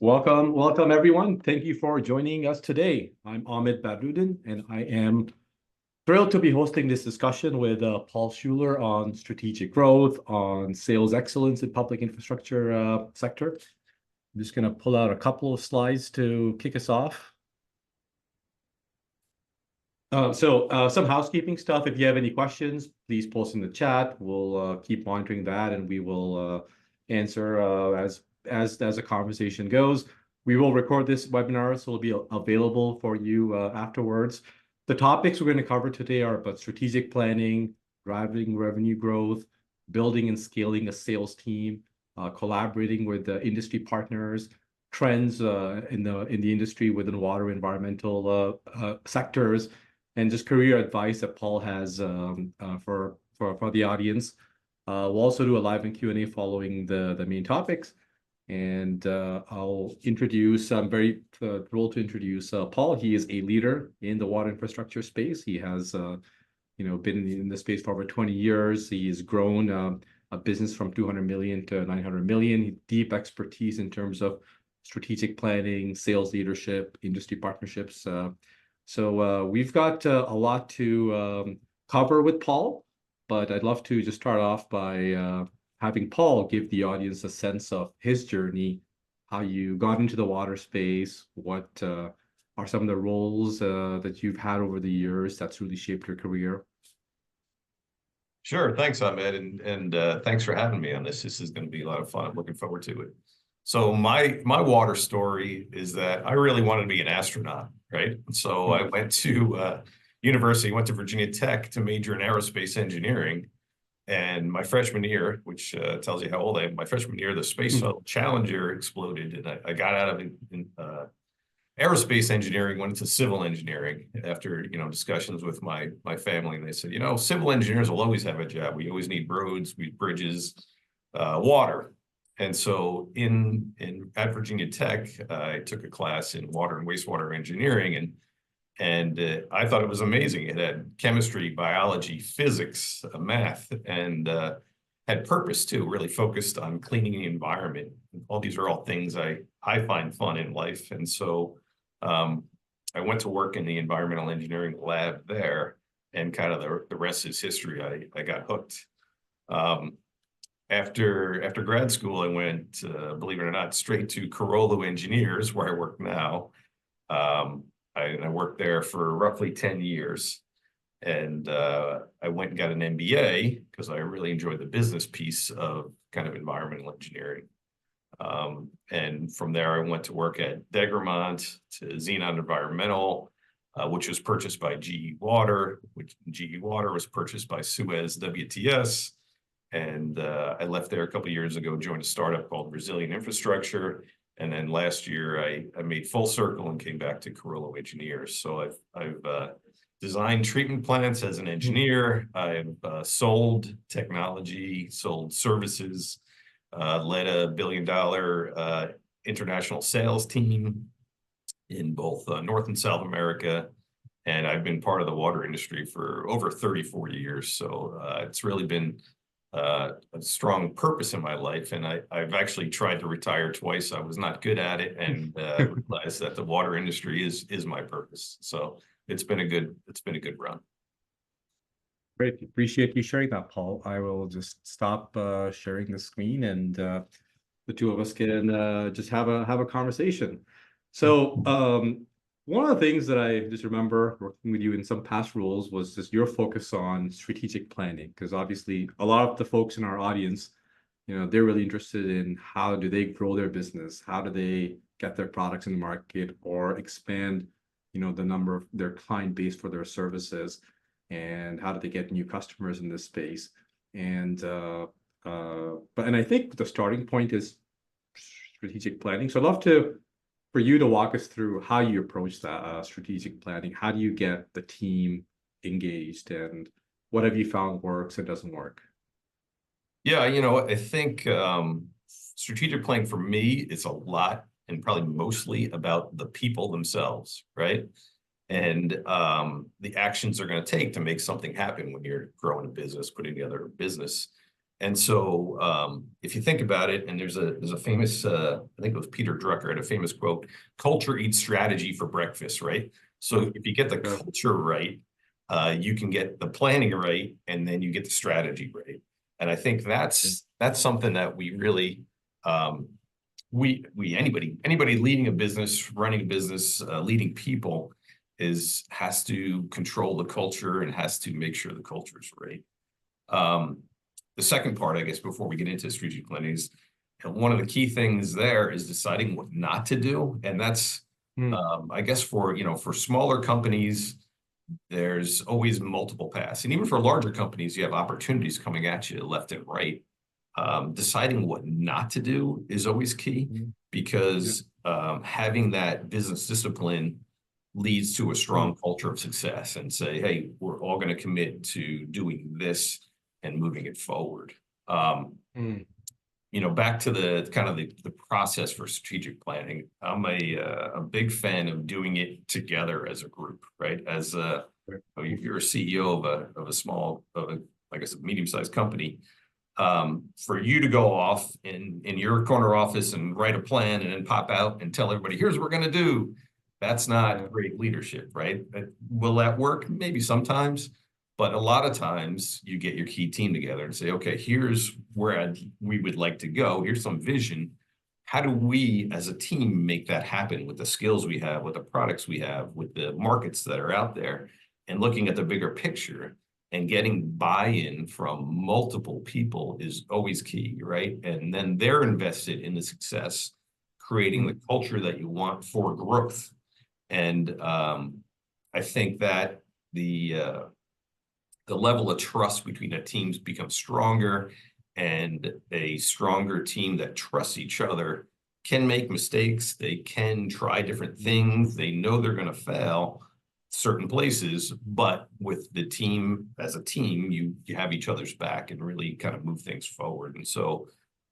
Welcome everyone. Thank you for joining us today. I'm Ahmed Badruddin, and I am thrilled to be hosting this discussion with Paul Schuler on strategic growth, on sales excellence in public infrastructure sector. I'm just going to pull out a couple of slides to kick us off. Some housekeeping stuff. If you have any questions, please post in the chat. We'll keep monitoring that, and we will answer as the conversation goes. We will record this webinar, so it'll be available for you afterwards. The topics we're going to cover today are about strategic planning, driving revenue growth, building and scaling a sales team, collaborating with industry partners, trends in the industry within water environmental sectors, and just career advice that Paul has for the audience. We'll also do a live and Q&A following the main topics. And I'm very thrilled to introduce Paul. He is a leader in the water infrastructure space. He has been in the space for over 20 years. He has grown a business from 200 million to 900 million. Deep expertise in terms of strategic planning, sales leadership, industry partnerships. So we've got a lot to cover with Paul, but I'd love to just start off by having Paul give the audience a sense of his journey, how you got into the water space, what are some of the roles that you've had over the years that's really shaped your career. Sure. Thanks, Ahmed. And thanks for having me on this. This is going to be a lot of fun. I'm looking forward to it. So my water story is that I really wanted to be an astronaut, right? So I went to university, went to Virginia Tech to major in aerospace engineering. And my freshman year, which tells you how old I am, my freshman year, the Space Shuttle Challenger exploded. And I got out of aerospace engineering, went into civil engineering after, discussions with my family. And they said, civil engineers will always have a job. We always need roads, bridges, water. And so at Virginia Tech, I took a class in water and wastewater engineering, and I thought it was amazing. It had chemistry, biology, physics, math, and had purpose too, really focused on cleaning the environment. All these are all things I find fun in life. And so I went to work in the environmental engineering lab there, and kind of the rest is history. I got hooked. After grad school, I went, believe it or not, straight to Carollo Engineers, where I work now. I worked there for roughly 10 years. And I went and got an MBA because I really enjoyed the business piece of kind of environmental engineering. And from there, I went to work at Degremont to Xenon Environmental, which was purchased by GE Water, which GE Water was purchased by Suez WTS. And I left there a couple of years ago, joined a startup called Resilient Infrastructure. And then last year, I made full circle and came back to Carollo Engineers. So I've designed treatment plants as an engineer. I've sold technology, sold services, led a $1 billion international sales team in both North and South America. And I've been part of the water industry for over 34 years. So it's really been a strong purpose in my life, and I've actually tried to retire twice. I was not good at it, and realized that the water industry is my purpose. So it's been a good run. Great, appreciate you sharing that, Paul. I will just stop sharing the screen, and the two of us can just have a conversation. So one of the things that I just remember working with you in some past roles was just your focus on strategic planning, because obviously a lot of the folks in our audience, they're really interested in how do they grow their business, how do they get their products in the market or expand, the number of their client base for their services, and how do they get new customers in this space. And I think the starting point is strategic planning. So I'd love for you to walk us through how you approach that strategic planning. How do you get the team engaged, and what have you found works and doesn't work? Yeah, I think strategic planning for me is a lot, and probably mostly about the people themselves, right? And the actions they're going to take to make something happen when you're growing a business, putting together a business. And so if you think about it, and there's a famous, I think it was Peter Drucker had a famous quote, culture eats strategy for breakfast, right? So if you get the culture right, you can get the planning right, and then you get the strategy right. And I think that's something that we really anybody leading a business, running a business, leading people has to control the culture and has to make sure the culture is right. The second part, I guess, before we get into strategic planning is one of the key things there is deciding what not to do. And that's, I guess, for smaller companies, there's always multiple paths. And even for larger companies, you have opportunities coming at you left and right. Deciding what not to do is always key because having that business discipline leads to a strong culture of success and say, hey, we're all going to commit to doing this and moving it forward. Back to the kind of the process for strategic planning. I'm a big fan of doing it together as a group, right? As if you're a CEO of a small, I guess, a medium-sized company, for you to go off in your corner office and write a plan and then pop out and tell everybody, here's what we're going to do. That's not great leadership, right? Will that work? Maybe sometimes. But a lot of times you get your key team together and say, okay, here's where we would like to go. Here's some vision. How do we as a team make that happen with the skills we have, with the products we have, with the markets that are out there, and looking at the bigger picture and getting buy-in from multiple people is always key, right? And then they're invested in the success, creating the culture that you want for growth. And I think that the level of trust between the teams becomes stronger, and a stronger team that trusts each other can make mistakes. They can try different things. They know they're going to fail certain places, but with the team as a team, you have each other's back and really kind of move things forward. And so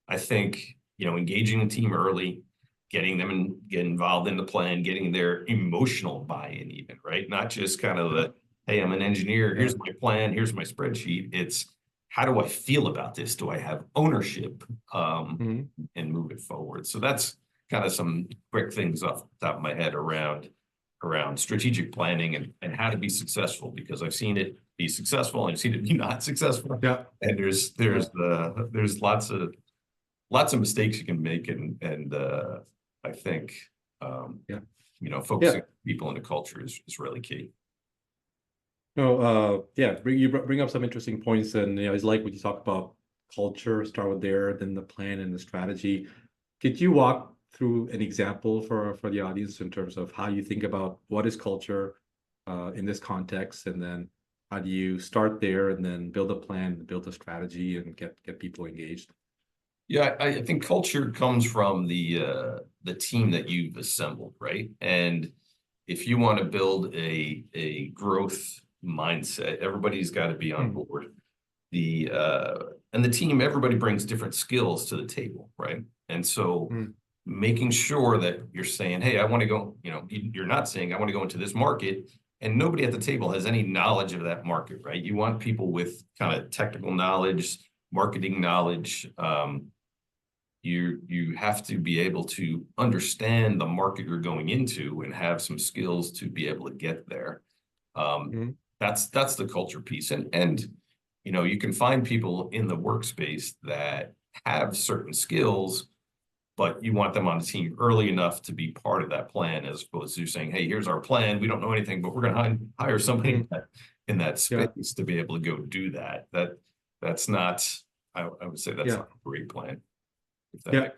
I think, engaging the team early, getting them get involved in the plan, getting their emotional buy-in even, right? Not just kind of the, hey, I'm an engineer, here's my plan, here's my spreadsheet. It's, how do I feel about this? Do I have ownership and move it forward? So that's kind of some quick things off the top of my head around strategic planning and how to be successful, because I've seen it be successful and I've seen it be not successful. Yeah. And there's lots of mistakes you can make, and I think focusing people in the culture is really key. No, you bring up some interesting points, and it's like when you talk about culture, start with there, then the plan and the strategy. Could you walk through an example for the audience in terms of how you think about what is culture in this context, and then how do you start there and then build a plan, build a strategy, and get people engaged? Yeah, I think culture comes from the team that you've assembled, right? And if you want to build a growth mindset, everybody's got to be on board. And the team, everybody brings different skills to the table, right? And so making sure that you're saying, hey, I want to go, you're not saying I want to go into this market, and nobody at the table has any knowledge of that market, right? You want people with kind of technical knowledge, marketing knowledge. You have to be able to understand the market you're going into and have some skills to be able to get there. That's the culture piece. And you can find people in the workspace that have certain skills, but you want them on the team early enough to be part of that plan, as opposed to saying, hey, here's our plan. We don't know anything, but we're going to hire somebody in that space to be able to go do that. That's not, I would say that's not a great plan. Fair.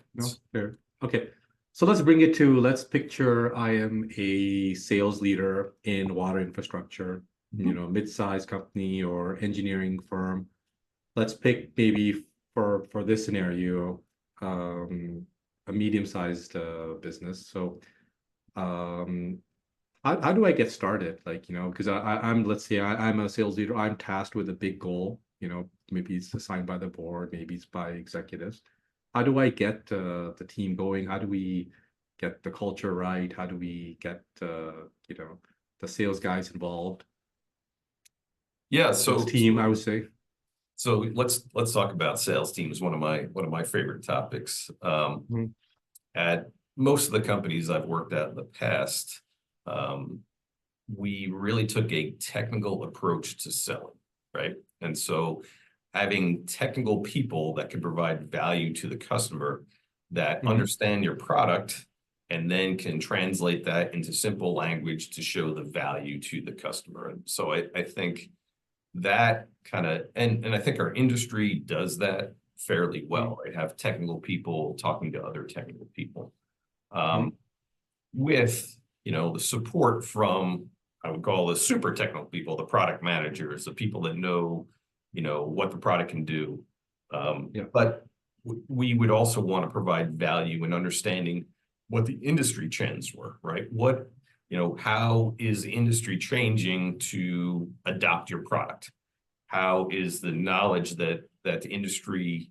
Okay. So let's picture I am a sales leader in water infrastructure, mid-sized company or engineering firm. Let's pick maybe for this scenario, a medium-sized business. So how do I get started? Because I'm, let's say I'm a sales leader, I'm tasked with a big goal, maybe it's assigned by the board, maybe it's by executives. How do I get the team going? How do we get the culture right? How do we get the sales guys involved? Yeah, so team, I would say. So let's talk about sales teams. One of my favorite topics. Mhm. At most of the companies I've worked at in the past, we really took a technical approach to selling, right? And so having technical people that can provide value to the customer, that Mhm. understand your product and then can translate that into simple language to show the value to the customer. And so I think that kind of, and I think our industry does that fairly Mhm. well, right? Have technical people talking to other technical people. Um, Mhm. with, the support from, I would call the super technical people, the product managers, the people that know, what the product can do. Yeah. But we would also want to provide value in understanding what the industry trends were, right? How is the industry changing to adopt your product? How is the knowledge that the industry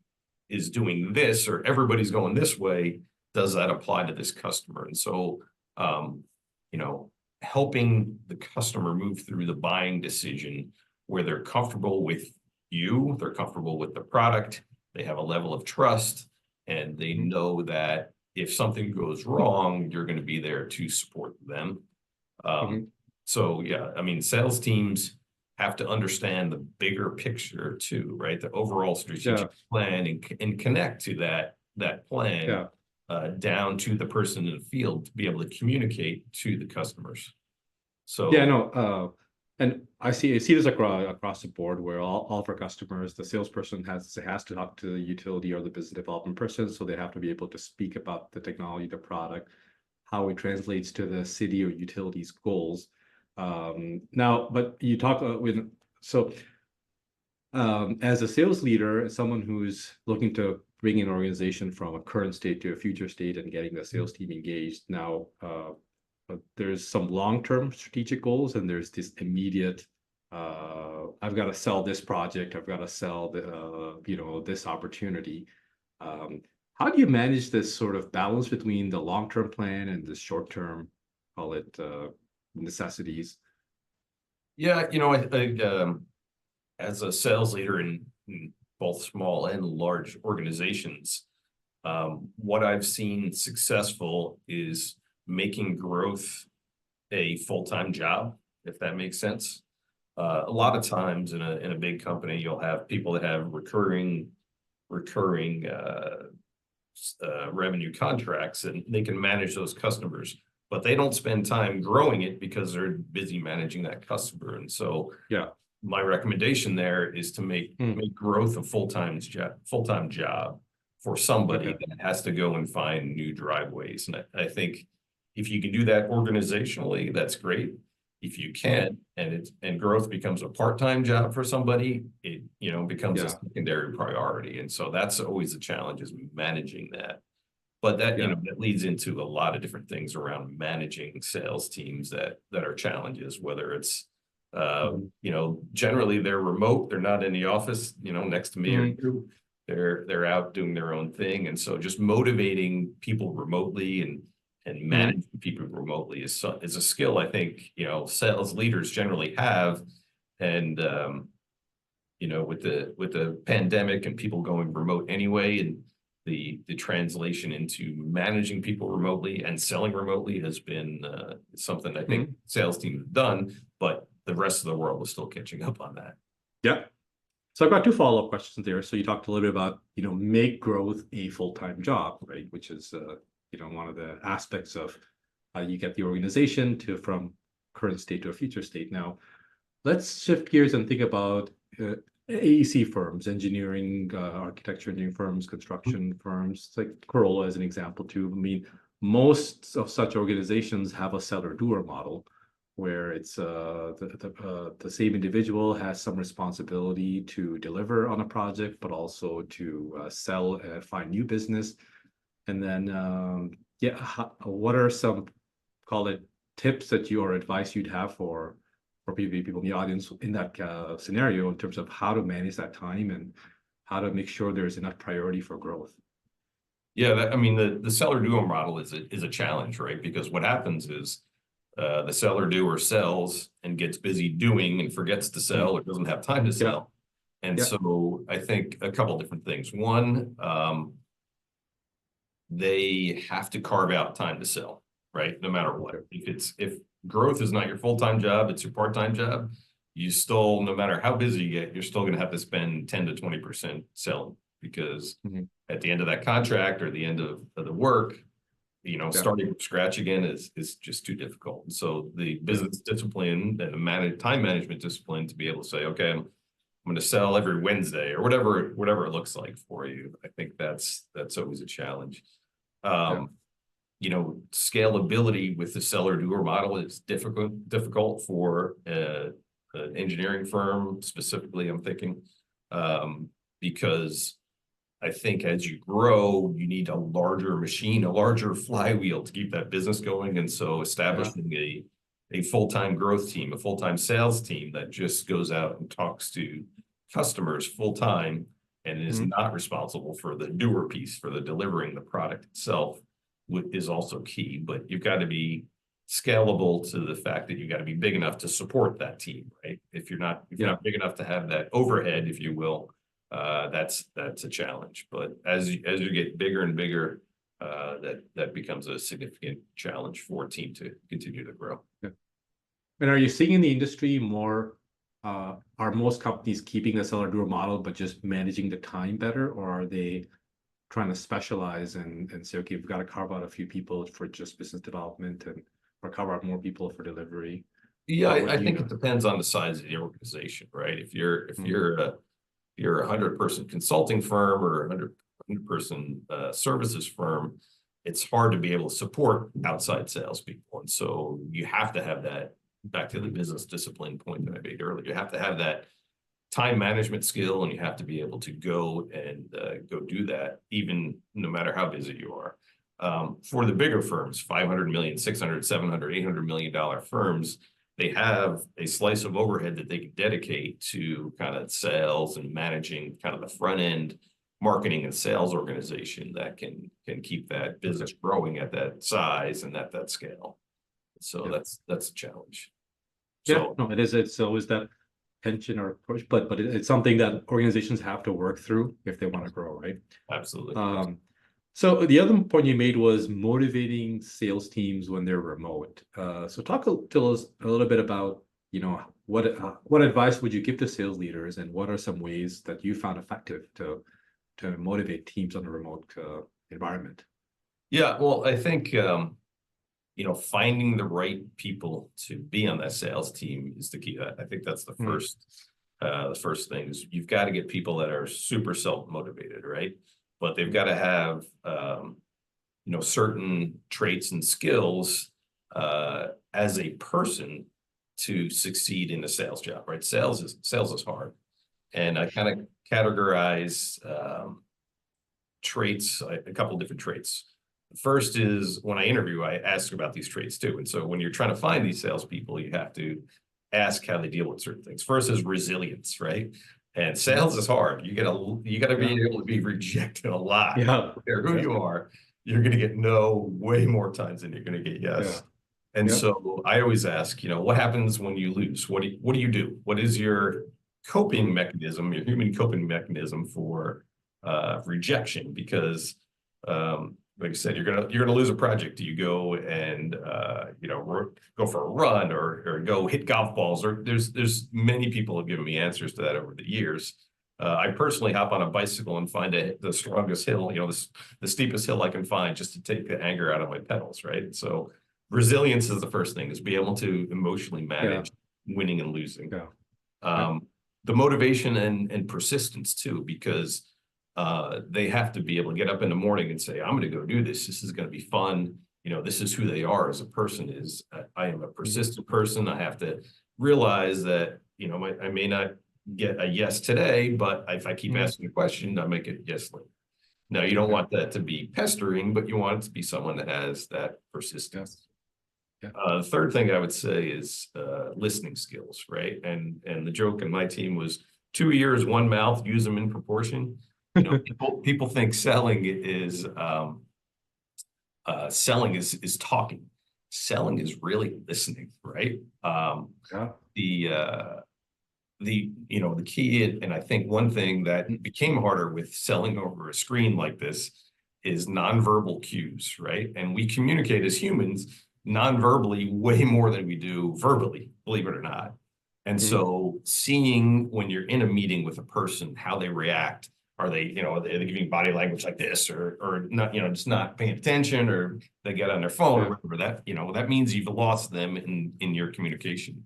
is doing this, or everybody's going this way, does that apply to this customer? And so, um, you know, helping the customer move through the buying decision where they're comfortable with you, they're comfortable with the product, they have a level of trust, and they Mhm. know that if something goes wrong, you're going to be there to support them. Um, Mhm. so yeah, I mean, sales teams have to understand the bigger picture too, right? The overall Yeah. strategic plan, and connect to that plan Yeah. down to the person in the field to be able to communicate to the customers. Yeah, So no, and I see this across the board where all of our customers, the salesperson has to talk to the utility or the business development person, so they have to be able to speak about the technology, the product, how it translates to the city or utilities goals. Now, but you talk when so as a sales leader, as someone who's looking to bring an organization from a current state to a future state and getting the sales team engaged now. There's some long-term strategic goals and there's this immediate I've got to sell this project, I've got to sell the this opportunity. um, how do you manage this sort of balance between the long-term plan and the short-term, call it necessities? yeah, as a sales leader in both small and large organizations, what I've seen successful is making growth a full-time job, if that makes sense. A lot of times in a big company, you'll have people that have recurring revenue contracts, and they can manage those customers, but they don't spend time growing it because they're busy managing that customer. And so Yeah. my recommendation there is to Hmm. make growth a full-time job for somebody Okay. that has to go and find new driveways. And I think if you can do that organizationally, that's great. If you Hmm. can't, and growth becomes a part-time job for somebody, it becomes a Yeah. secondary priority. And so that's always the challenge, is managing that. But that, Yeah. that leads into a lot of different things around managing sales teams that are challenges, whether it's Mhm. generally they're remote, they're not in the office, next to me or Mhm. you. They're out doing their own thing. And so just motivating people remotely and Mhm. managing people remotely is a skill I think, sales leaders generally have. And with the pandemic and people going remote anyway, and the translation into managing people remotely and selling remotely has been something I think Mhm. sales teams have done, but the rest of the world is still catching up on that. Yeah. So I've got two follow-up questions there. So you talked a little bit about, make growth a full-time job, right? Which is, one of the aspects of how you get the organization to from current state to a future state. Now, let's shift gears and think about AEC firms, engineering, architecture, engineering firms, construction firms, like Corolla as an example too. I mean, most of such organizations have a seller-doer model where it's the same individual has some responsibility to deliver on a project, but also to sell and find new business. And then, yeah, what are some, call it, tips that you or advice you'd have for people in the audience in that scenario in terms of how to manage that time and how to make sure there's enough priority for growth? Yeah, I mean, the seller doer model is a challenge, right? Because what happens is the seller doer sells and gets busy doing and forgets to Mm. sell or doesn't have time to Yeah. sell. And Yeah. so I think a couple different things. One, they have to carve out time to sell, right? No matter what. If growth is not your full-time job, it's your part-time job, you still, no matter how busy you get, you're still going to have to spend 10 to 20% selling, because at the end of that contract or the end of the work, starting from scratch again is just too difficult. And so the business discipline and the time management discipline to be able to say, okay, I'm going to sell every Wednesday or whatever it looks like for you. I think that's always a challenge. Scalability with the seller doer model is difficult for an engineering firm specifically, I'm thinking, because I think as you grow, you need a larger machine, a larger flywheel to keep that business going. And so establishing a full-time growth team, a full-time sales team that just goes out and talks to customers full-time and is not responsible for the doer piece, for the delivering the product itself, is also key. But you've got to be scalable to the fact that you've got to be big enough to support that team, right? If you're not big enough to have that overhead, if you will, that's a challenge. But as you get bigger and bigger, that becomes a significant challenge for a team to continue to grow. Yeah. And are you seeing in the industry more, are most companies keeping the seller doer model, but just managing the time better, or are they trying to specialize and say, okay, we've got to carve out a few people for just business development or carve out more people for delivery? Yeah, I think it depends on the size of the organization, right? If you're a 100-person consulting firm or a 100-person services firm, it's hard to be able to support outside salespeople. And so you have to have that, back to the business discipline point that I made earlier, you have to have that time management skill, and you have to be able to go do that, even no matter how busy you are. For the bigger firms, 500 million, 600, 700, $800 million firms, they have a slice of overhead that they can dedicate to kind of sales and managing kind of the front end marketing and sales organization that can keep that business growing at that size and at that scale. So that's a challenge. So, no, it is. It's always that tension or push, but it's something that organizations have to work through if they want to grow, right? Absolutely. So the other point you made was motivating sales teams when they're remote. So talk to us a little bit about, what advice would you give to sales leaders, and what are some ways that you found effective to motivate teams on a remote environment? Yeah, well, I think finding the right people to be on that sales team is the key. I think that's the first thing is you've got to get people that are super self-motivated, right? But they've got to have certain traits and skills as a person to succeed in a sales job, right? Sales is hard, and I kind of categorize traits, a couple of different traits. First is when I interview, I ask about these traits too. And so when you're trying to find these salespeople, you have to ask how they deal with certain things. First is resilience, right? And sales is hard. You gotta be able to be rejected a lot. Yeah. I don't care who you are, you're gonna get no way more times than you're gonna get yes. Yeah. And so I always ask, what happens when you lose? What do you do? What is your coping mechanism, your human coping mechanism for rejection? Because like I said, you're gonna lose a project. Do you go and go for a run or go hit golf balls? Or there's many people have given me answers to that over the years. I personally hop on a bicycle and find the strongest hill, the steepest hill I can find, just to take the anger out of my pedals, right? So resilience is the first thing, is be able to emotionally manage winning and losing. The motivation and persistence too, because they have to be able to get up in the morning and say, I'm going to go do this. This is going to be fun. This is who they are as a person. I am a persistent person. I have to realize that, I may not get a yes today, but if I keep asking a question, I make it yes later. Now, you don't want that to be pestering, but you want it to be someone that has that persistence. The third thing I would say is listening skills, right? And the joke in my team was 2 ears, 1 mouth, use them in proportion. People think selling is talking. Selling is really listening, right? the key, and I think one thing that became harder with selling over a screen like this is nonverbal cues, right? And we communicate as humans non-verbally way more than we do verbally, believe it or not. And so seeing when you're in a meeting with a person, how they react, are they, are they giving body language like this, or not, just not paying attention, or they get on their phone or whatever, that means you've lost them in your communication.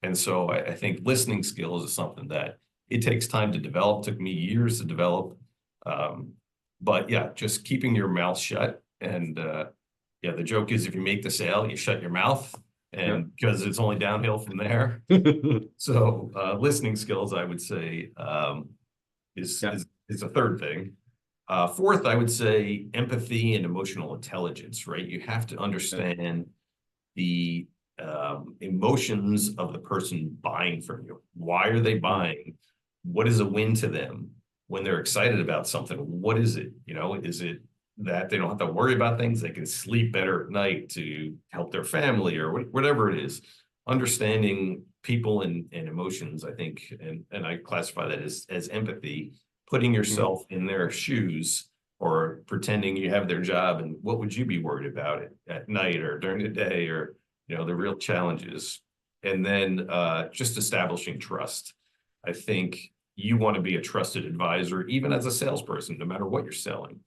And so I think listening skills is something that it takes time to develop, took me years to develop. But yeah, just keeping your mouth shut. And the joke is if you make the sale, you shut your mouth, and because it's only downhill from there. So listening skills, I would say, is a third thing. Fourth, I would say empathy and emotional intelligence, right? You have to understand the emotions of the person buying from you. Why are they buying? What is a win to them when they're excited about something? What is it? Is it that they don't have to worry about things? They can sleep better at night to help their family, or whatever it is. Understanding people and emotions, I think, and I classify that as empathy, putting yourself in their shoes, or pretending you have their job, and what would you be worried about at night or during the day, or the real challenges. And then just establishing trust. I think you want to be a trusted advisor, even as a salesperson, no matter what you're selling.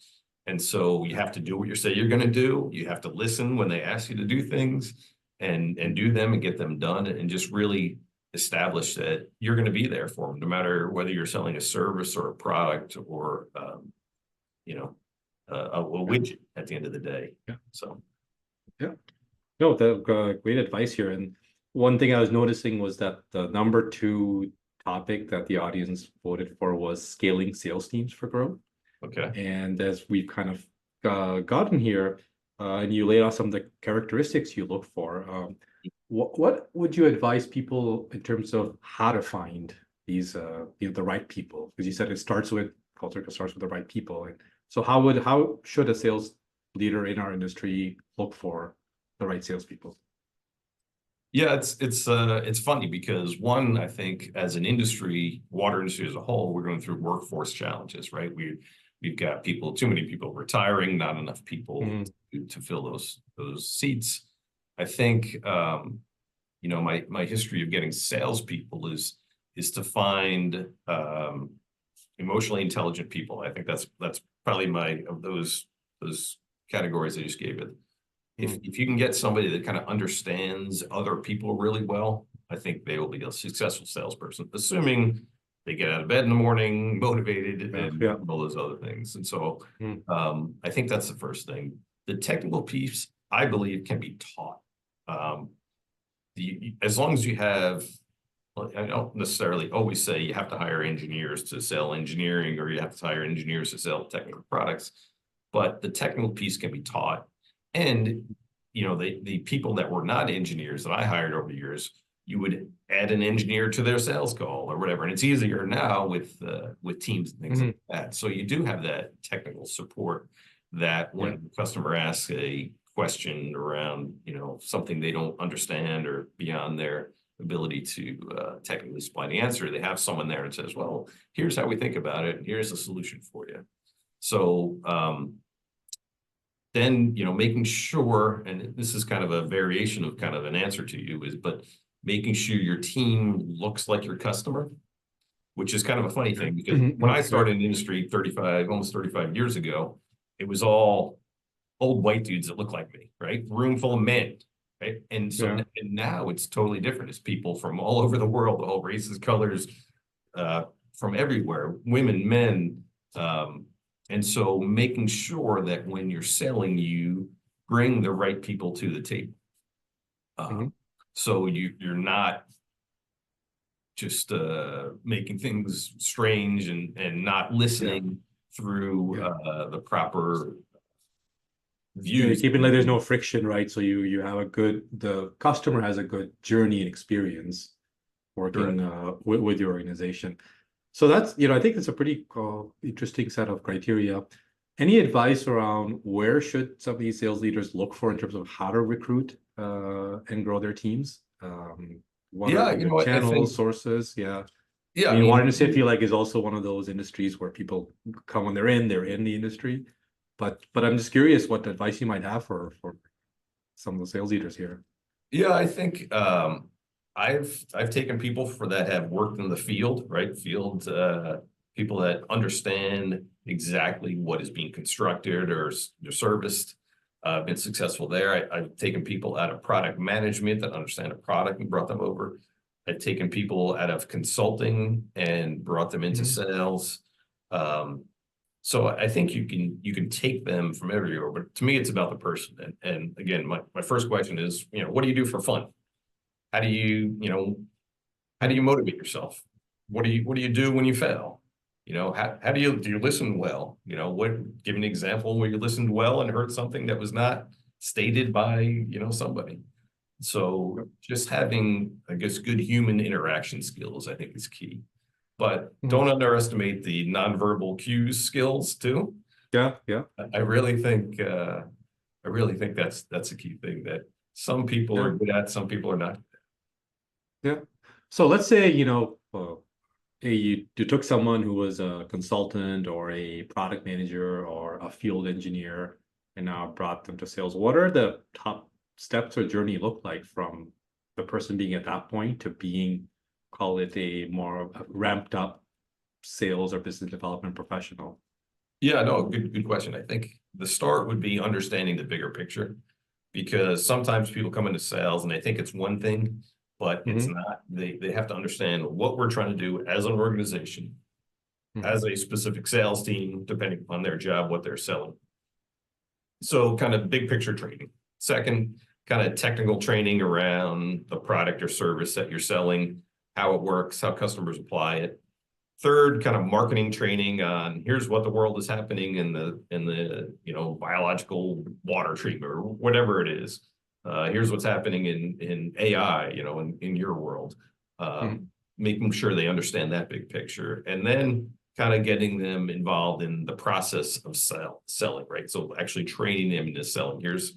And so you have to do what you say you're going to do. You have to listen when they ask you to do things, and do them and get them done, and just really establish that you're going to be there for them, no matter whether you're selling a service or a product, or a widget at the end of the day. So no, great advice here. And one thing I was noticing was that the number 2 topic that the audience voted for was scaling sales teams for growth. Okay. And as we've kind of gotten here, and you laid out some of the characteristics you look for, what would you advise people in terms of how to find these, the right people? Because you said it starts with culture, starts with the right people. And so how should a sales leader in our industry look for the right salespeople? Yeah, it's funny because one, I think as an industry, water industry as a whole, we're going through workforce challenges, right? We've got too many people retiring, not enough people to fill those seats. I think my history of getting salespeople is to find emotionally intelligent people. I think that's probably of those categories I just gave it. If you can get somebody that kind of understands other people really well, I think they will be a successful salesperson, assuming they get out of bed in the morning, motivated, and all those other things. And so I think that's the first thing. The technical piece, I believe, can be taught. As long as you have, I don't necessarily always say you have to hire engineers to sell engineering, or you have to hire engineers to sell technical products, but the technical piece can be taught. And, the people that were not engineers that I hired over the years, you would add an engineer to their sales call or whatever. And it's easier now with teams and things like that. So you do have that technical support that when the customer asks a question around, something they don't understand or beyond their ability to technically supply the answer, they have someone there and says, well, here's how we think about it, and here's the solution for you. So then, making sure, and this is kind of a variation of kind of an answer to you, but making sure your team looks like your customer, which is kind of a funny thing, because when I started in the industry almost 35 years ago, it was all old white dudes that look like me, right? Room full of men, right? And so and now it's totally different. It's people from all over the world, all races, colors, from everywhere, women, men. And so making sure that when you're selling, you bring the right people to the table. So you're not just making things strange and not listening through the proper views. Keeping like there's no friction, right? So you have the customer has a good journey and experience working with your organization. So that's, I think it's a pretty interesting set of criteria. Any advice around where should some of these sales leaders look for in terms of how to recruit and grow their teams? What are the channels, sources? Yeah, I I mean, mean, water industry, I feel like is also one of those industries where people come when they're in the industry. But I'm just curious what advice you might have for some of the sales leaders here. yeah, I think I've taken people for that have worked in the field, right? Field people that understand exactly what is being constructed or serviced. Been successful there. I've taken people out of product management that understand a product and brought them over. I've taken people out of consulting and brought them into Mhm. sales. Um, so I think you can take them from everywhere, but to me, it's about the person. And again, my first question is, what do you do for fun? How do how do you motivate yourself? What do you do when you fail? How do you listen well? Give an example where you listened well and heard something that was not stated by, somebody. So just having, I guess, good human interaction skills, I think is key. But Mhm. don't underestimate the nonverbal cues skills too. Yeah, yeah, I really think that's a key thing that some people are yeah, good at, some people are not. yeah. So let's say, you took someone who was a consultant or a product manager or a field engineer and now brought them to sales. What are the top steps or journey look like from the person being at that point to being, call it a more ramped up sales or business development professional? Yeah, no, good question. I think the start would be understanding the bigger picture because sometimes people come into sales and they think it's one thing, but it's Hmm. not. They have to understand what we're trying to do as an organization, Hmm. as a specific sales team, depending upon their job, what they're selling. So kind of big picture training. Second, kind of technical training around the product or service that you're selling, how it works, how customers apply it. Third, kind of marketing training on here's what the world is happening in the biological water treatment or whatever it is. Here's what's happening in AI, in your world. Hmm. Making sure they understand that big picture, and then kind of getting them involved in the process of selling, right? So actually training them into selling. Here's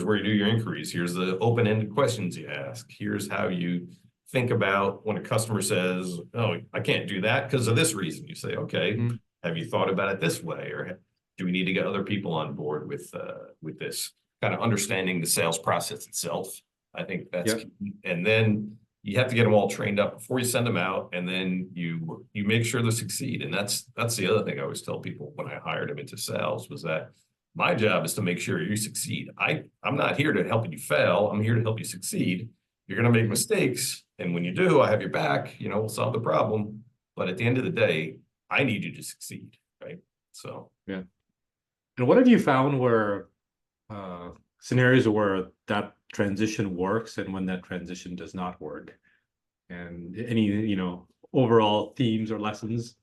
where you do your inquiries. Here's the open-ended questions you ask. Here's how you think about when a customer says, "Oh, I can't do that because of this reason." You say, "Okay, Hmm. have you thought about it this way, or do we need to get other people on board with this?" Kind of understanding the sales process itself. I think that's Yeah. key. And then you have to get them all trained up before you send them out, and then you make sure they succeed. And that's the other thing I always tell people when I hired them into sales was that my job is to make sure you succeed. I'm not here to help you fail. I'm here to help you succeed. You're going to make Hmm. mistakes, and when you do, I have your back. We'll solve the problem. But at the end of the day, I need you to succeed, right? So Yeah. And what have you found where scenarios where that transition works and when that transition does not work? And any, overall themes or lessons?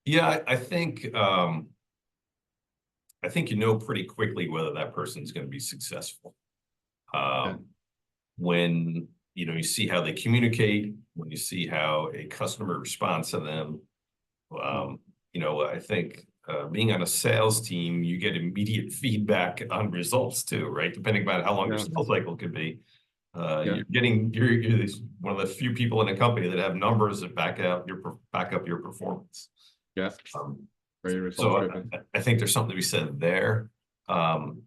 yeah, I think pretty quickly whether that person's going to be successful. Yeah. Um, when you see how they communicate, when you see how a customer responds to them. Mm. I think being on a sales team, you get immediate feedback on results too, right? Depending on how long your Yeah. sales cycle could be. Yeah. You're one of the few people in a company that have numbers that back up your performance. Yeah. Um, Very results so driven. I think there's something to be said there. Um,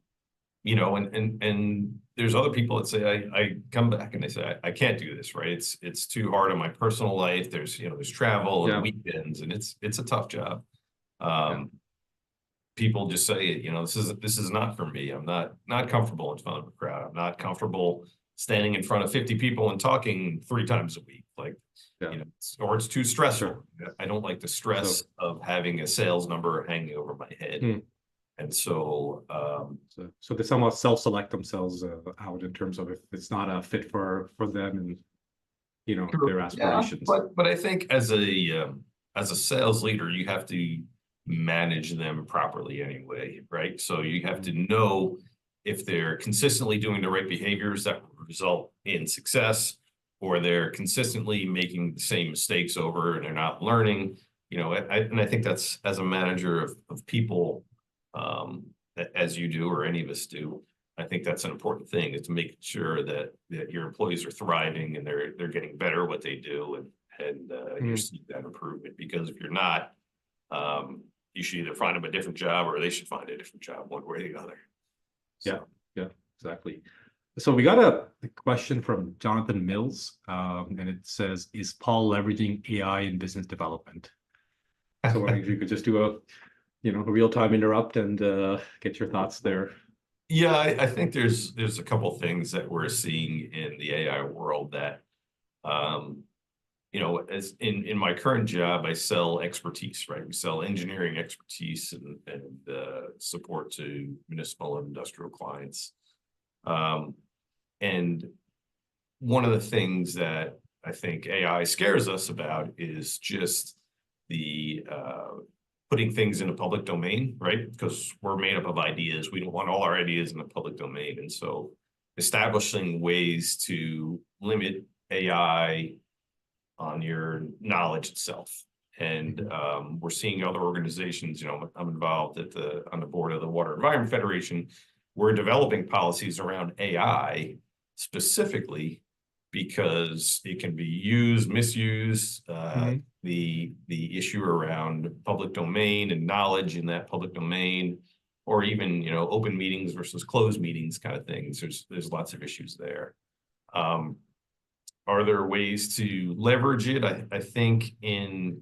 and there's other people that say I come back and they say I can't do this, right? It's too hard on my personal life. There's travel and Yeah. weekends, and it's a tough job. Yeah. Um, People just say, this is not for me. I'm not comfortable in front of a crowd. I'm not comfortable standing in front of 50 people and talking 3 times a week. Like, Yeah. or it's too Sure. stressful. I don't like the stress So, of having a sales number hanging over my head. hmm. And so, So they somewhat self-select themselves out in terms of if it's not a fit for them and their yeah, aspirations. but I think as a sales leader, you have to manage them properly anyway, right? So you have Mm. to know if they're consistently doing the right behaviors that will result in success, or they're consistently making the same mistakes over and they're not learning. And I think that's as a manager of people, um, as you do or any of us do. I think that's an important thing is to make sure that your employees are thriving and they're getting better at what they do, and you're seeing that improvement. Because if you're not, you should either find them a different job or they should find a different job, one way or the other. So. Yeah, exactly. So we got a question from Jonathan Mills, and it says, "Is Paul leveraging AI in business development?" So if you could just do a real-time interrupt and get your thoughts there. Yeah, I think there's a couple things that we're seeing in the AI world that, as in my current job, I sell expertise, right? We sell engineering expertise and support to municipal and industrial clients. And one of the things that I think AI scares us about is just the putting things in a public domain, right? Because we're made up of ideas. We don't want all our ideas in the public domain. And so establishing ways to limit AI on your knowledge itself. And we're seeing other organizations, I'm involved on the board of the Water Environment Federation. We're developing policies around AI specifically because it can be used, misused, the issue around public domain and knowledge in that public domain, or even, open meetings versus closed meetings kind of things. There's lots of issues there. Are there ways to leverage it? I think in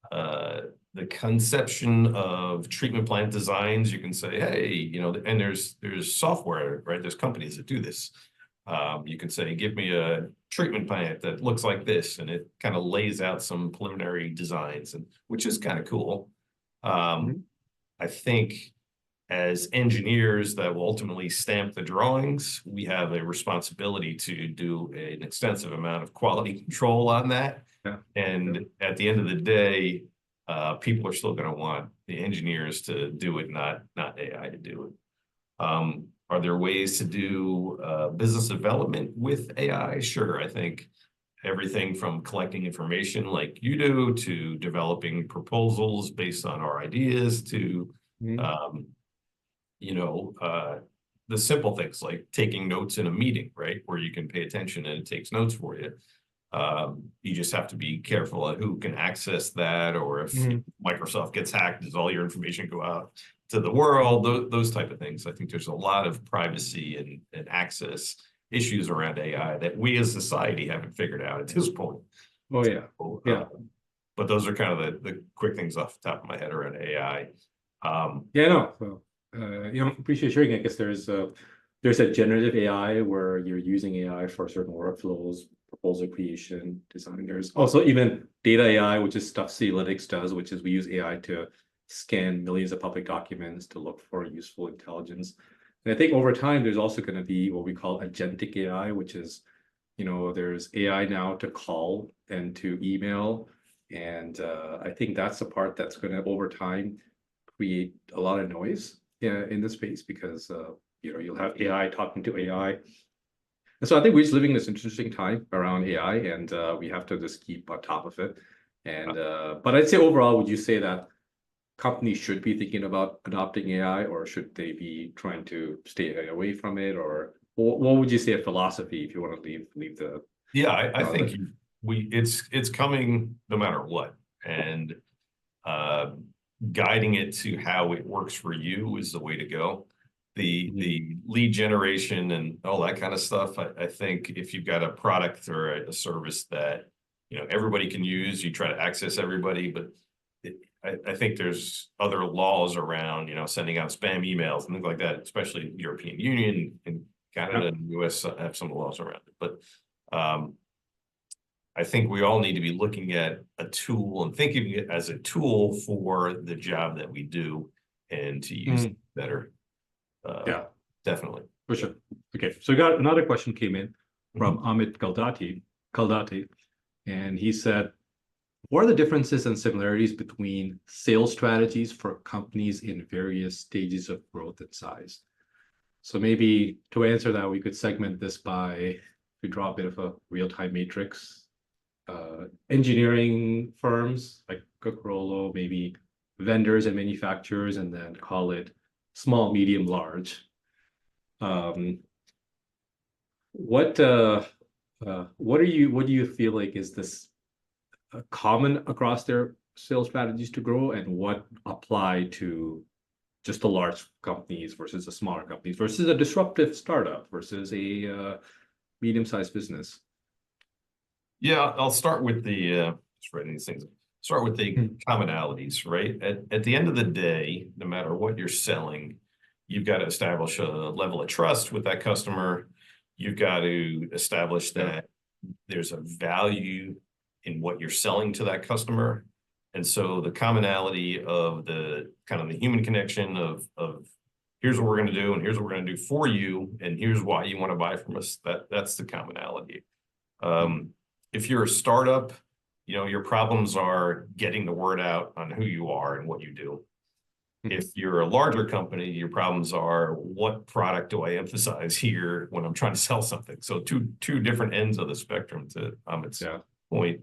the conception of treatment plant designs, you can say, hey, and there's software, right? There's companies that do this. You can say, give me a treatment plant that looks like this, and it kind of lays out some preliminary designs, which is kind of cool. I think as engineers that will ultimately stamp the drawings, we have a responsibility to do an extensive amount of quality control on that. Yeah. And at the end of the day, people are still going to want the engineers to do it, not AI to do it. Are there ways to do business development with AI? Sure. I think everything from collecting information like you do to developing proposals based on our ideas to, the simple things like taking notes in a meeting, right? Where you can pay attention and it takes notes for you. You just have to be careful of who can access that, or if Microsoft gets hacked, does all your information go out to the world? Those type of things. I think there's a lot of privacy and access issues around AI that we as society haven't figured out at this point. Oh yeah, yeah. But those are kind of the quick things off the top of my head around AI. Yeah, no. So, appreciate sharing. I guess there's a generative AI where you're using AI for certain workflows, proposal creation, design. There's also even data AI, which is stuff Citylitics does, which is we use AI to scan millions of public documents to look for useful intelligence. And I think over time, there's also going to be what we call agentic AI, which is, there's AI now to call and to email. And I think that's the part that's going to, over time, create a lot of noise in the space, because you'll have AI talking to AI. And so I think we're just living in this interesting time around AI, and we have to just keep on top of it. And but I'd say overall, would you say that companies should be thinking about adopting AI, or should they be trying to stay away from it? Or what would you say a philosophy, if you want to leave the? Yeah, I think it's coming no matter what, and guiding it to how it works for you is the way to go. The lead generation and all that kind of stuff. I think if you've got a product or a service that everybody can use, you try to access everybody, but I think there's other laws around sending out spam emails and things like that, especially European Union and Canada and the US have some laws around it. But I think we all need to be looking at a tool and thinking of it as a tool for the job that we do and to use it better. Yeah, definitely. For sure. Okay, so we got another question came in from Ahmed Badruddin, and he said, what are the differences and similarities between sales strategies for companies in various stages of growth and size? So maybe to answer that, we could segment this by, we draw a bit of a real-time matrix. Engineering firms like Carollo, maybe vendors and manufacturers, and then call it small, medium, large. What do you feel like is this common across their sales strategies to grow, and what apply to just the large companies versus the smaller companies versus a disruptive startup versus a medium-sized business? Yeah, I'll start with the just writing these things. Start with the commonalities, right? At the end of the day, no matter what you're selling, you've got to establish a level of trust with that customer. You've got to establish that there's a value in what you're selling to that customer. And so the commonality of the kind of the human connection of here's what we're going to do and here's what we're going to do for you and here's why you want to buy from us, that's the commonality. If you're a startup, you know, your problems are getting the word out on who you are and what you do. If you're a larger company, your problems are what product do I emphasize here when I'm trying to sell something? So two different ends of the spectrum to Ahmed's point.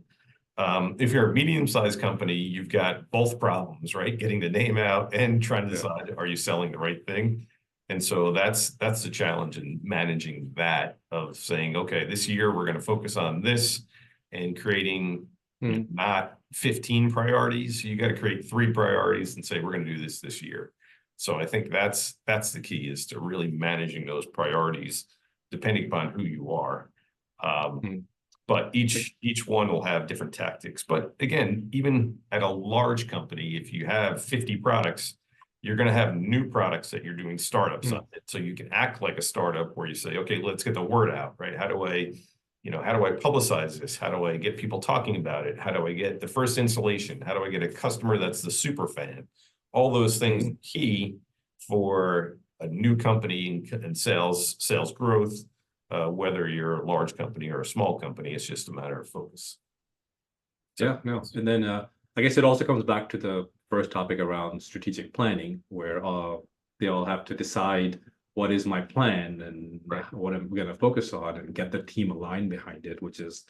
If you're a medium-sized company, you've got both problems, right? Getting the name out and trying to decide, are you selling the right thing? And so that's the challenge in managing that, of saying, okay, this year we're going to focus on this, and creating not 15 priorities. You got to create 3 priorities and say, we're going to do this year. So I think that's the key, is to really managing those priorities depending upon who you are. But each one will have different tactics. But again, even at a large company, if you have 50 products, you're going to have new products that you're doing startups on it. So you can act like a startup where you say, okay, let's get the word out, right? How do I publicize this? How do I get people talking about it? How do I get the first installation? How do I get a customer that's the super fan? All those things are key for a new company and sales growth, whether you're a large company or a small company. It's just a matter of focus. Yeah, no. And then I guess it also comes back to the first topic around strategic planning, where they all have to decide what is my plan and what I'm going to focus on, and get the team aligned behind it, which is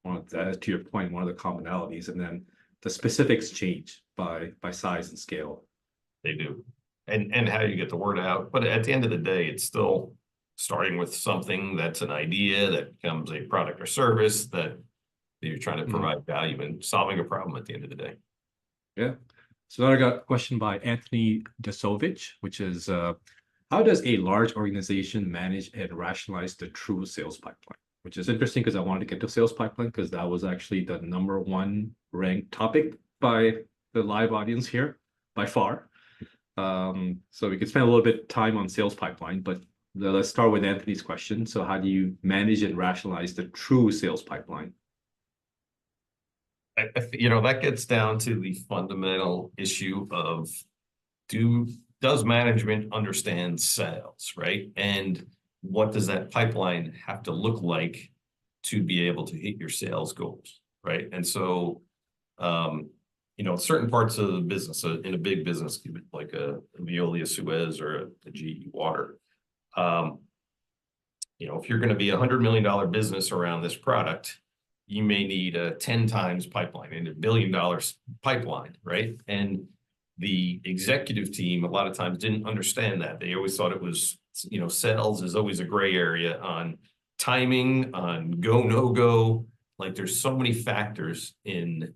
to your point, one of the commonalities. And then the specifics change by size and scale. They do. And how you get the word out. But at the end of the day, it's still starting with something that's an idea that becomes a product or service that you're trying to provide value and solving a problem at the end of the day. Yeah. So now I got a question by Anthony Desovich, which is, how does a large organization manage and rationalize the true sales pipeline? Which is interesting, because I wanted to get to sales pipeline, because that was actually the #1 ranked topic by the live audience here by far. So we could spend a little bit of time on sales pipeline, but let's start with Anthony's question. So how do you manage and rationalize the true sales pipeline? That gets down to the fundamental issue of does management understand sales, right? And what does that pipeline have to look like to be able to hit your sales goals, right? And so, certain parts of the business, in a big business, like a Veolia Suez or a GE Water, if you're going to be $100 million business around this product, you may need a 10 times pipeline and $1 billion pipeline, right? And the executive team a lot of times didn't understand that. They always thought it was, sales is always a gray area on timing, on go, no go. Like, there's so many factors in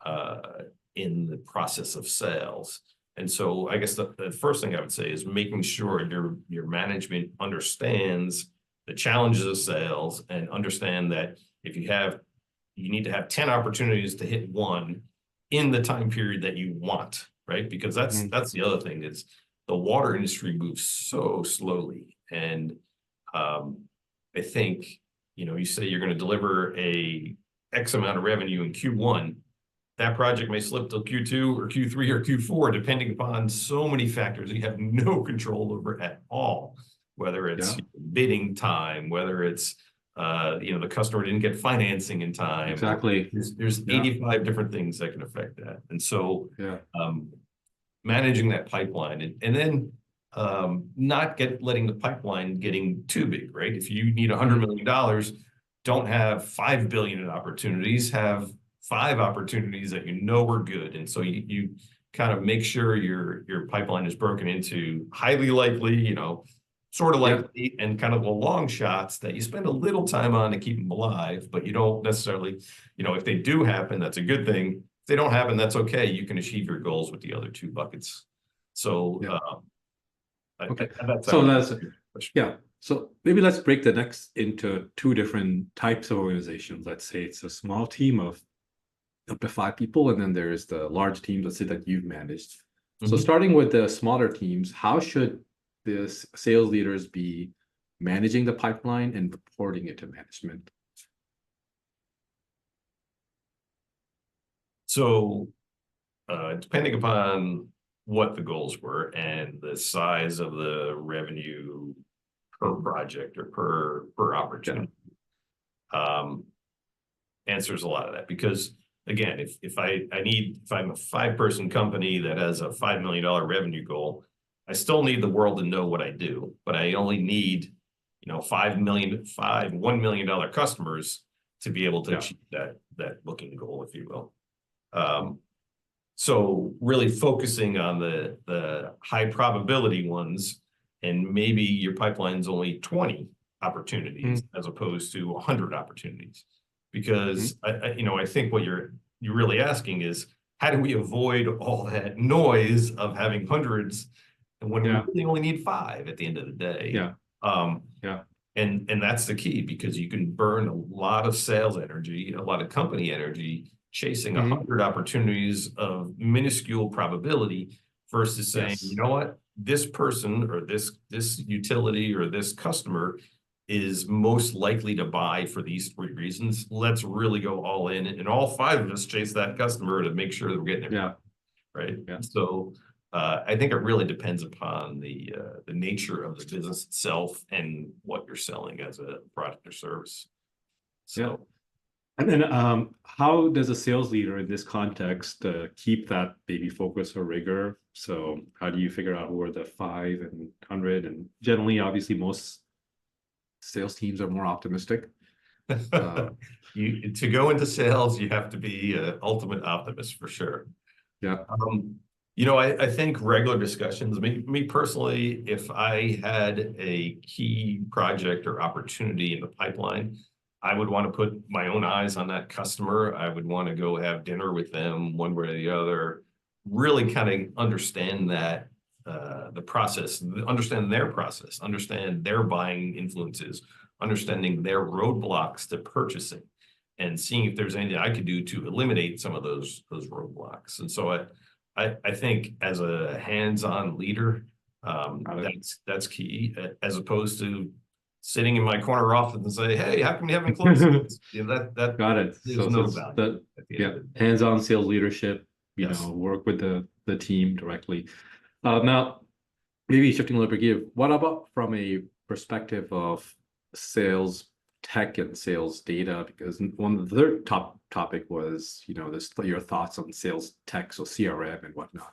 the process of sales. And so I guess the first thing I would say is making sure your management understands the challenges of sales, and understand that if you need to have 10 opportunities to hit one in the time period that you want, right? Because that's the other thing, is the water industry moves so slowly. And I think, you say you're going to deliver a X amount of revenue in Q1, that project may slip to Q2 or Q3 or Q4, depending upon so many factors that you have no control over at all, whether it's bidding time, whether it's the customer didn't get financing in time. Exactly. There's 85 different things that can affect that. And so managing that pipeline, and then not letting the pipeline getting too big, right? If you need $100 million, don't have 5 billion in opportunities, have 5 opportunities that are good. And so you kind of make sure your pipeline is broken into highly likely, sort of like Yeah. and kind of the long shots that you spend a little time on to keep them alive, but you don't necessarily, if they do happen, that's a good thing. If they don't happen, that's okay. You can achieve your goals with the other two buckets. So Yeah. Okay. that's So how. let's, yeah. So maybe let's break the next into two different types of organizations. Let's say it's a small team of up to 5 people, and then there's the large teams, let's say, that you've managed. So Mhm. starting with the smaller teams, how should the sales leaders be managing the pipeline and reporting it to management? So depending upon what the goals were and the size of the revenue per project or per opportunity, answers a lot of that. Because again, if I'm a 5-person company that has a $5 million revenue goal, I still need the world to know what I do, but I only need, $1 million customers to be able to achieve that booking goal, if you will. So really focusing on the high probability ones, and maybe your pipeline's only 20 opportunities as opposed to 100 opportunities. Because I think what you're really asking is, how do we avoid all that noise of having hundreds and when we really only need 5 at the end of the day? And that's the key, because you can burn a lot of sales energy, a lot of company energy, chasing 100 opportunities of minuscule probability versus saying, you know what, this person or this utility or this customer is most likely to buy for these 3 reasons. Let's really go all in, and all 5 of us chase that customer to make sure that we're getting it right. So I think it really depends upon the nature of the business itself and what you're selling as a product or service. So. And then how does a sales leader in this context keep that baby focus or rigor? So how do you figure out who are the 5 and 100? And generally, obviously, most sales teams are more optimistic. To go into sales, you have to be an ultimate optimist for sure. I think regular discussions, me personally, if I had a key project or opportunity in the pipeline, I would want to put my own eyes on that customer. I would want to go have dinner with them one way or the other, really kind of understand that the process, understand their process, understand their buying influences, understanding their roadblocks to purchasing, and seeing if there's anything I could do to eliminate some of those roadblocks. And so I think as a hands-on leader, that's key, as opposed to sitting in my corner office and say, hey, how come you haven't closed? That Got it. There's no value. Hands-on sales leadership, work with the team directly. Now, maybe shifting a little bit, what about from a perspective of sales tech and sales data? Because one of the third topic was, your thoughts on sales tech, so CRM and whatnot.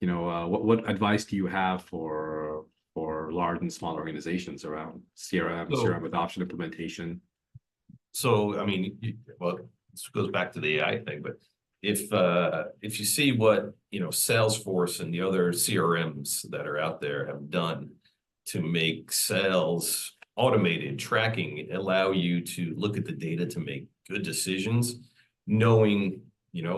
What advice do you have for large and small organizations around CRM adoption, implementation? So, I mean, this goes back to the AI thing, but if you see what, Salesforce and the other CRMs that are out there have done to make sales automated, tracking, allow you to look at the data to make good decisions, knowing,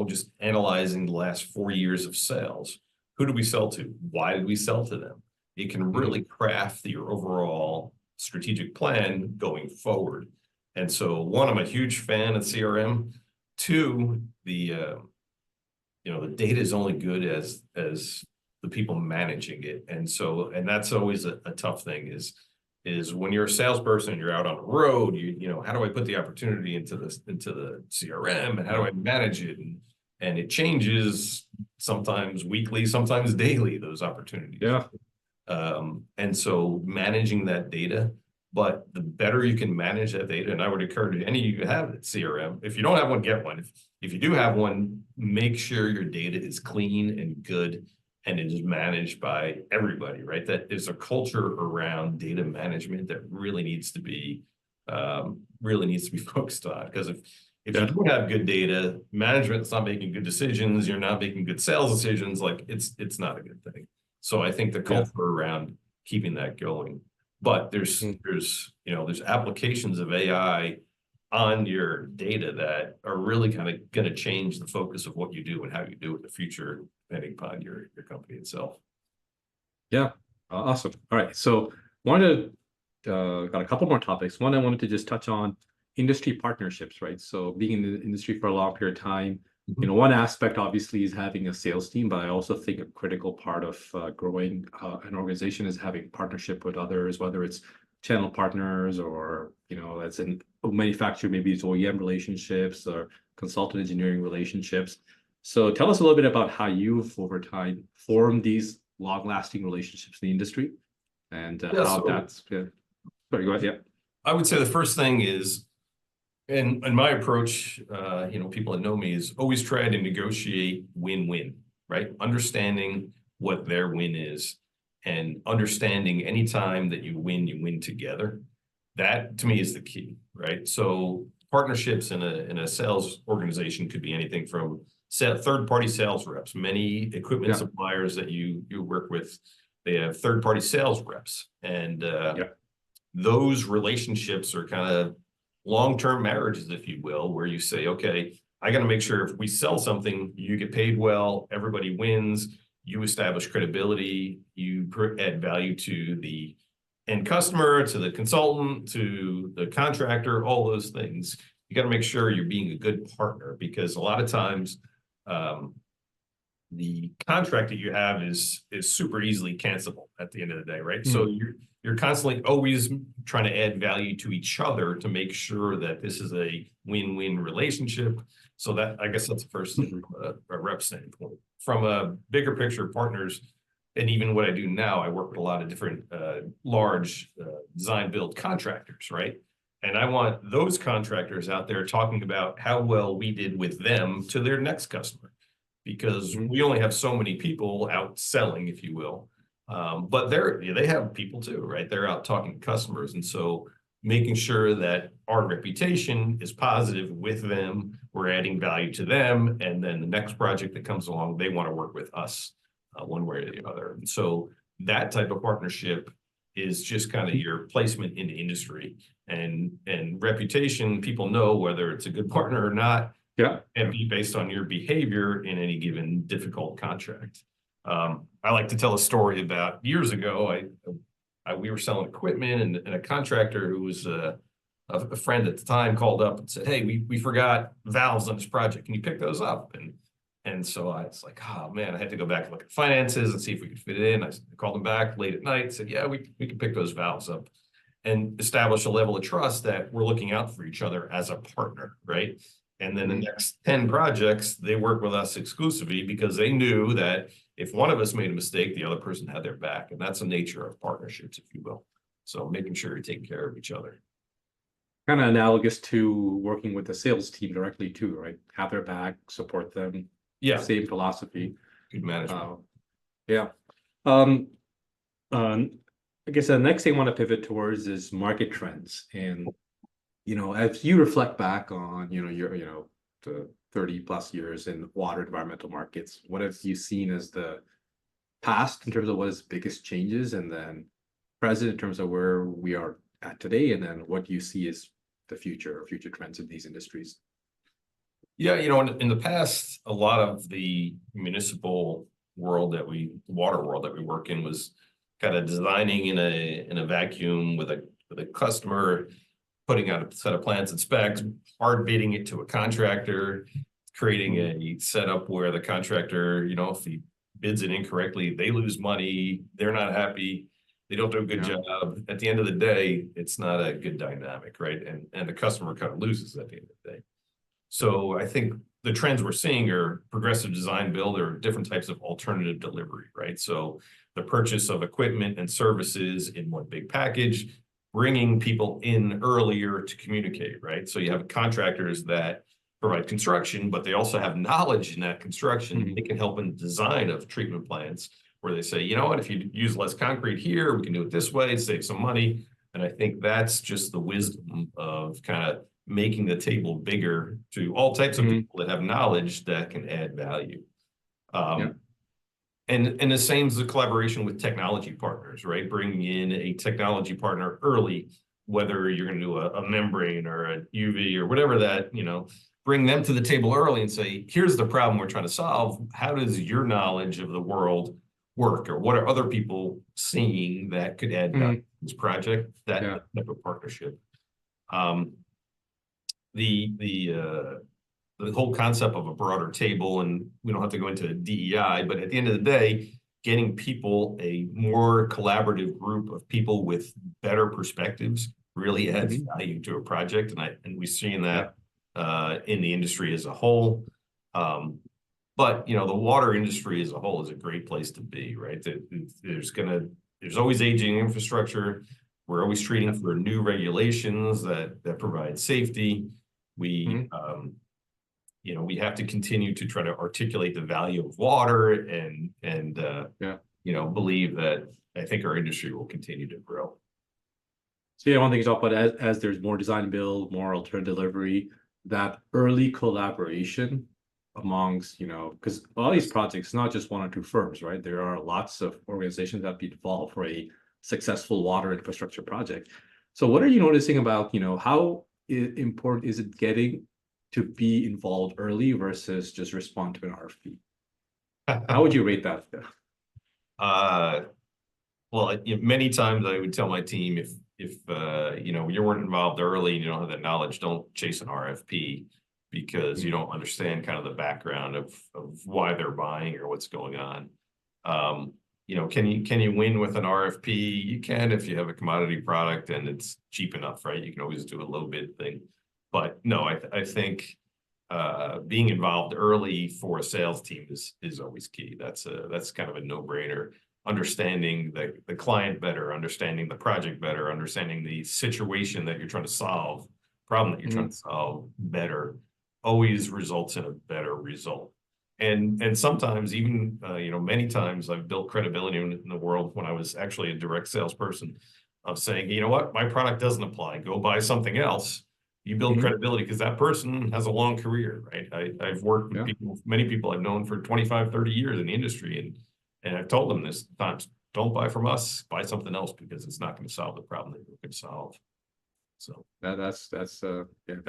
just analyzing the last 4 years of sales. Who did we sell to? Why did we sell to them? It can really craft your overall strategic plan going forward. And so, 1, I'm a huge fan of CRM. 2, the data is only good as the people managing it. And so, and that's always a tough thing is when you're a salesperson and you're out on the road, how do I put the opportunity into the CRM, and how do I manage it? And it changes sometimes weekly, sometimes daily, those opportunities. And so managing that data, but the better you can manage that data, and I would encourage any of you to have CRM. If you don't have one, get one. If you do have one, make sure your data is clean and good, and it is managed by everybody, right? That there's a culture around data management that really needs to be focused on. Because if you don't have good data, management's not making good decisions, you're not making good sales decisions, like it's not a good thing. So I think the culture around keeping that going But there's there's applications of AI on your data that are really kind of going to change the focus of what you do and how you do it in the future, depending upon your company itself. Yeah, awesome. All right, so wanted got a couple more topics. One, I wanted to just touch on industry partnerships, right? So being in the industry for a long period of time, one aspect obviously is having a sales team, but I also think a critical part of growing an organization is having partnership with others, whether it's channel partners or, that's in manufacturer, maybe it's OEM relationships or consultant engineering relationships. So tell us a little bit about how you've over time formed these long-lasting relationships in the industry and how that's good. Sorry, go ahead. Yeah. I would say the first thing is, and my approach, people that know me, is always try to negotiate win-win, right? Understanding what their win is and understanding anytime that you win together. That to me is the key, right? So partnerships in a sales organization could be anything from third-party sales reps. Many equipment suppliers that you work with, they have third-party sales reps, and those relationships are kind of long-term marriages, if you will, where you say, okay, I got to make sure if we sell something, you get paid well, everybody wins, you establish credibility, you add value to the end customer, to the consultant, to the contractor, all those things. You got to make sure you're being a good partner, because a lot of times the contract that you have is super easily cancelable at the end of the day, right? So you're constantly always trying to add value to each other to make sure that this is a win-win relationship. So that, I guess that's the first thing from a rep standpoint. From a bigger picture of partners, and even what I do now, I work with a lot of different large design build contractors, right? And I want those contractors out there talking about how well we did with them to their next customer, because we only have so many people out selling, if you will. But they have people too, right? They're out talking to customers. And so making sure that our reputation is positive with them, we're adding value to them, and then the next project that comes along, they want to work with us one way or the other. And so that type of partnership is just kind of your placement in the industry, and reputation. People know whether it's a good partner or not. Yeah, and be based on your behavior in any given difficult contract. I like to tell a story about years ago. We were selling equipment, and a contractor who was a friend at the time called up and said, "Hey, we forgot valves on this project. Can you pick those up?" And so I was like, "Oh man," I had to go back and look at finances and see if we could fit it in. I called him back late at night and said, "Yeah, we can pick those valves up," and establish a level of trust that we're looking out for each other as a partner, right? And then the next 10 projects, they work with us exclusively because they knew that if one of us made a mistake, the other person had their back. And that's the nature of partnerships, if you will. So making sure you're taking care of each other. Kind of analogous to working with the sales team directly too, right? Have their back, support them. Yeah. Same philosophy. Good management. Yeah. I guess the next thing I want to pivot towards is market trends. And as you reflect back on, your, the 30 plus years in water environmental markets, what have you seen as the past in terms of what is biggest changes, and then present in terms of where we are at today, and then what you see as the future trends in these industries? Yeah, in the past, a lot of the municipal water world that we work in was kind of designing in a vacuum with a customer, putting out a set of plans and specs, hard bidding it to a contractor, creating a setup where the contractor, if he bids it incorrectly, they lose money, they're not happy, they don't do a good job. At the end of the day, it's not a good dynamic, right? And the customer kind of loses at the end of the day. So I think the trends we're seeing are progressive design build, or different types of alternative delivery, right? So the purchase of equipment and services in one big package, bringing people in earlier to communicate, right? So you have contractors that provide construction, but they also have knowledge in that construction. They can help in the design of treatment plants, where they say, you know what, if you use less concrete here, we can do it this way, save some money. And I think that's just the wisdom of kind of making the table bigger to all types of people that have knowledge that can add value. And the same as the collaboration with technology partners, right? Bringing in a technology partner early, whether you're going to do a membrane or a UV or whatever that, bring them to the table early and say, here's the problem we're trying to solve. How does your knowledge of the world work? Or what are other people seeing that could add value to this project? That type of partnership. The whole concept of a broader table, and we don't have to go into DEI, but at the end of the day, getting people a more collaborative group of people with better perspectives really adds value to a project. And we've seen that in the industry as a whole. But the water industry as a whole is a great place to be, right? There's always aging infrastructure. We're always treating for new regulations that provide safety. We have to continue to try to articulate the value of water and believe that I think our industry will continue to grow. So yeah, one thing you talk about as there's more design build, more alternative delivery, that early collaboration amongst, because a lot of these projects, not just one or two firms, right? There are lots of organizations that be involved for a successful water infrastructure project. So what are you noticing about, how important is it getting to be involved early versus just respond to an RFP? How would you rate that? Well, many times I would tell my team if you weren't involved early and you don't have that knowledge, don't chase an RFP because you don't understand kind of the background of why they're buying or what's going on. Can you win with an RFP? You can if you have a commodity product and it's cheap enough, right? You can always do a low bid thing. But no, I think being involved early for a sales team is always key. That's kind of a no-brainer. Understanding the client better, understanding the project better, understanding the situation that you're trying to solve, problem that you're trying to solve better, always results in a better result. And sometimes even many times I've built credibility in the world when I was actually a direct salesperson of saying, you know what, my product doesn't apply. Go buy something else. You build credibility because that person has a long career, right? I've worked with many people I've known for 25, 30 years in the industry. And I've told them this times, don't buy from us, buy something else because it's not going to solve the problem that you're looking to solve. So that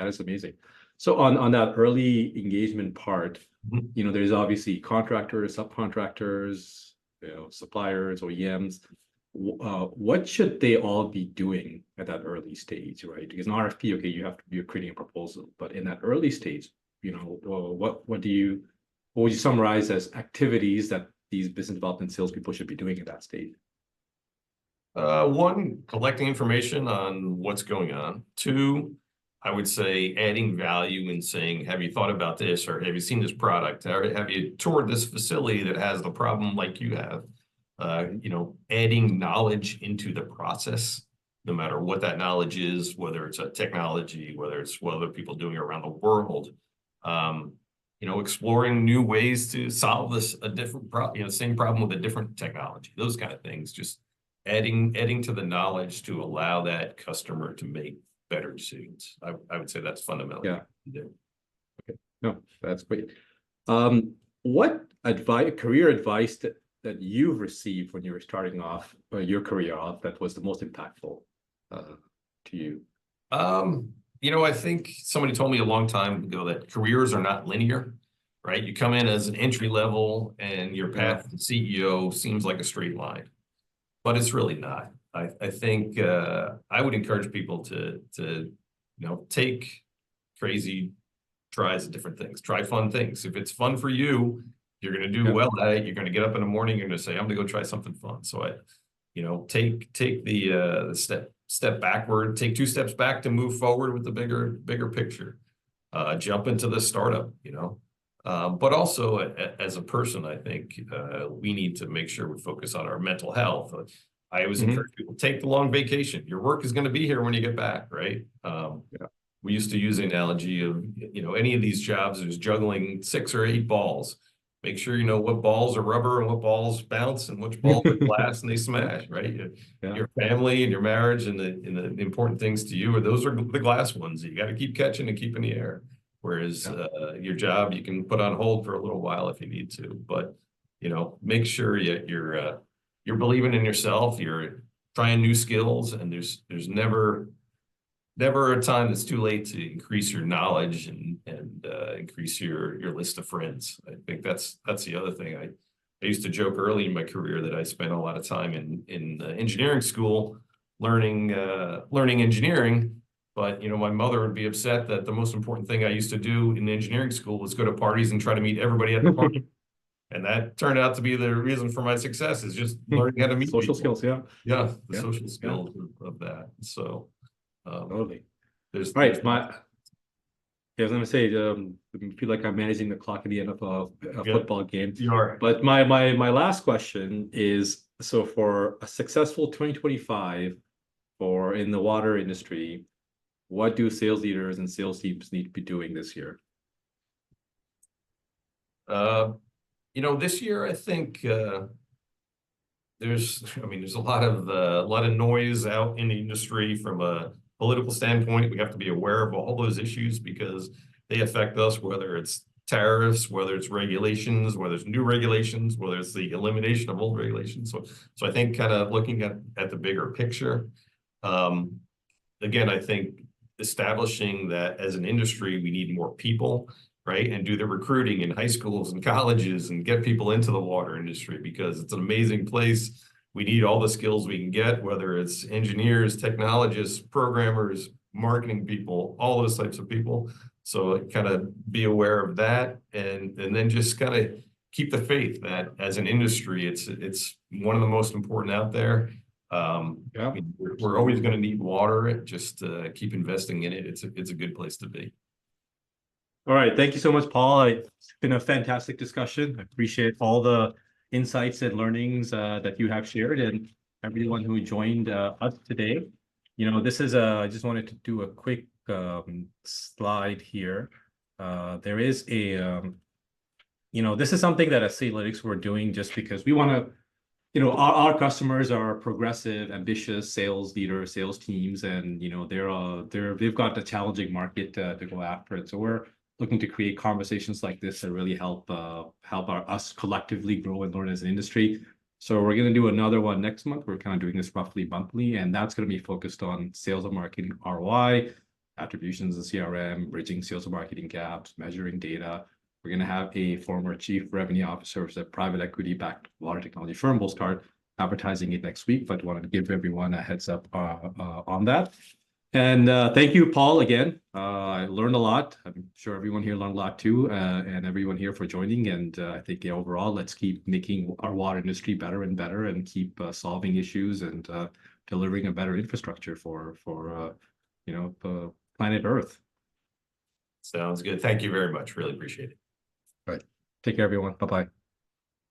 is amazing. So on that early engagement part, there's obviously contractors, subcontractors, suppliers, OEMs. What should they all be doing at that early stage, right? Because an RFP, okay, you're creating a proposal, but in that early stage, what would you summarize as activities that these business development salespeople should be doing at that stage? One, collecting information on what's going on. Two, I would say adding value and saying, have you thought about this? Or have you seen this product? Or have you toured this facility that has the problem like you have? Adding knowledge into the process, no matter what that knowledge is, whether it's a technology, whether it's what other people doing around the world. Exploring new ways to solve a different problem, same problem with a different technology, those kind of things, just adding to the knowledge to allow that customer to make better decisions. I would say that's fundamental. Yeah. Okay. No, that's great. What career advice that you've received when you were starting off your career off that was the most impactful to you? I think somebody told me a long time ago that careers are not linear, right? You come in as an entry level and your path to CEO seems like a straight line, but it's really not. I think I would encourage people to take crazy tries at different things, try fun things. If it's fun for you, you're going to do well at it. You're going to get up in the morning, you're going to say, I'm going to go try something fun. So take the step backward, take 2 steps back to move forward with the bigger picture. Jump into the startup, but also as a person, I think we need to make sure we focus on our mental health. I always encourage people, take the long vacation. Your work is going to be here when you get back, right? We used to use the analogy of, any of these jobs is juggling 6 or 8 balls. Make sure you know what balls are rubber and what balls bounce and which balls are glass and they smash, right? Your family and your marriage and the important things to you, those are the glass ones that you got to keep catching and keep in the air. Whereas your job, you can put on hold for a little while if you need to. But make sure you're believing in yourself, you're trying new skills, and there's never a time that's too late to increase your knowledge and increase your list of friends. I think that's the other thing. I used to joke early in my career that I spent a lot of time in engineering school learning engineering, but my mother would be upset that the most important thing I used to do in engineering school was go to parties and try to meet everybody at the party. And that turned out to be the reason for my success, is just learning how to meet social people. skills. Yeah. Yeah, the social skills of that. So Totally. there's All right. I was going to say, I feel like I'm managing the clock at the end of a football game. You are. But my last question is, so for a successful 2025 for in the water industry, what do sales leaders and sales teams need to be doing this year? This year, I think there's a lot of noise out in the industry from a political standpoint. We have to be aware of all those issues because they affect us, whether it's tariffs, whether it's regulations, whether it's new regulations, whether it's the elimination of old regulations. So I think kind of looking at the bigger picture. Again, I think establishing that as an industry, we need more people, right? And do the recruiting in high schools and colleges and get people into the water industry, because it's an amazing place. We need all the skills we can get, whether it's engineers, technologists, programmers, marketing people, all those types of people. So kind of be aware of that, and then just kind of keep the faith that as an industry, it's one of the most important out there. We're always going to need water. Just keep investing in it. It's a good place to be. All right. Thank you so much, Paul. It's been a fantastic discussion. I appreciate all the insights and learnings that you have shared, and everyone who joined us today. This is I just wanted to do a quick slide here. There is a, this is something that at Citylitics we're doing just because we want to, our customers are progressive, ambitious sales leaders, sales teams, and they've got a challenging market to go after it. So we're looking to create conversations like this that really help us collectively grow and learn as an industry. So we're going to do another one next month. We're kind of doing this roughly monthly, and that's going to be focused on sales and marketing ROI, attributions in CRM, bridging sales and marketing gaps, measuring data. We're going to have a former chief revenue officer of a private equity-backed water technology firm. We'll start advertising it next week, but wanted to give everyone a heads up on that. And thank you, Paul, again. I learned a lot. I'm sure everyone here learned a lot too, and everyone here for joining. And I think overall, let's keep making our water industry better and better, and keep solving issues and delivering a better infrastructure for planet Earth. Sounds good. Thank you very much. Really appreciate it. All right. Take care, everyone. Bye-bye.